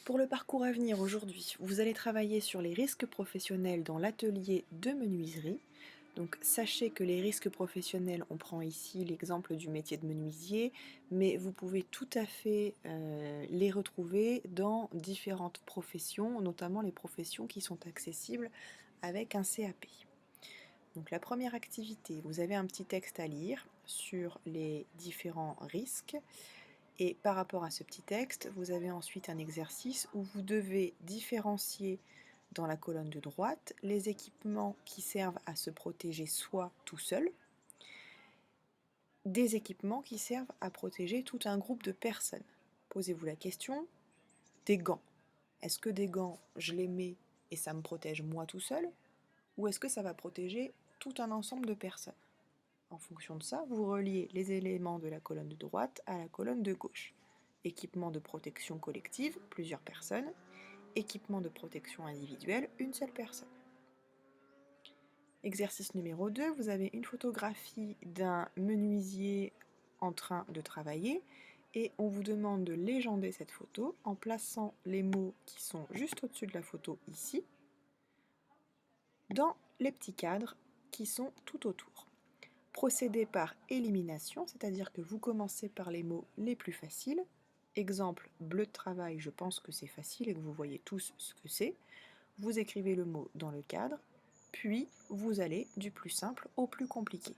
Pour le parcours à venir aujourd'hui, vous allez travailler sur les risques professionnels dans l'atelier de menuiserie. Donc sachez que les risques professionnels, on prend ici l'exemple du métier de menuisier, mais vous pouvez tout à fait les retrouver dans différentes professions, notamment les professions qui sont accessibles avec un CAP. Donc la première activité, vous avez un petit texte à lire sur les différents risques. Et par rapport à ce petit texte, vous avez ensuite un exercice où vous devez différencier dans la colonne de droite les équipements qui servent à se protéger soi tout seul, des équipements qui servent à protéger tout un groupe de personnes. Posez-vous la question des gants. Est-ce que des gants, je les mets et ça me protège moi tout seul, ou est-ce que ça va protéger tout un ensemble de personnes? En fonction de ça, vous reliez les éléments de la colonne de droite à la colonne de gauche. Équipement de protection collective, plusieurs personnes. Équipement de protection individuelle, une seule personne. Exercice numéro 2, vous avez une photographie d'un menuisier en train de travailler et on vous demande de légender cette photo en plaçant les mots qui sont juste au-dessus de la photo ici, dans les petits cadres qui sont tout autour. Procédez par élimination, c'est-à-dire que vous commencez par les mots les plus faciles. Exemple, bleu de travail, je pense que c'est facile et que vous voyez tous ce que c'est. Vous écrivez le mot dans le cadre, puis vous allez du plus simple au plus compliqué.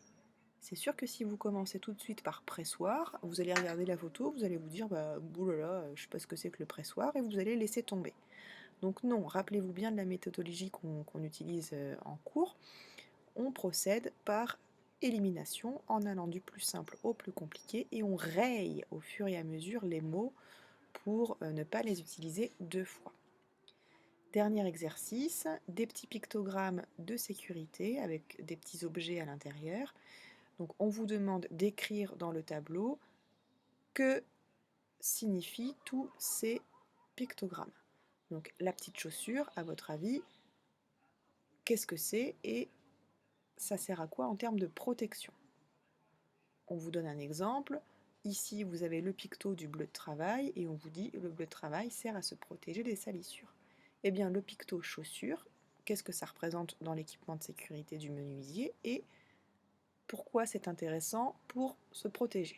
C'est sûr que si vous commencez tout de suite par pressoir, vous allez regarder la photo, vous allez vous dire boulala, je sais pas ce que c'est que le pressoir, et vous allez laisser tomber. Donc non, rappelez-vous bien de la méthodologie qu'on utilise en cours. On procède par élimination en allant du plus simple au plus compliqué et on raye au fur et à mesure les mots pour ne pas les utiliser deux fois. Dernier exercice, des petits pictogrammes de sécurité avec des petits objets à l'intérieur. Donc on vous demande d'écrire dans le tableau que signifient tous ces pictogrammes. Donc la petite chaussure, à votre avis, qu'est-ce que c'est et ça sert à quoi en termes de protection? On vous donne un exemple. Ici, vous avez le picto du bleu de travail et on vous dit le bleu de travail sert à se protéger des salissures. Eh bien, le picto chaussure, qu'est-ce que ça représente dans l'équipement de sécurité du menuisier et pourquoi c'est intéressant pour se protéger?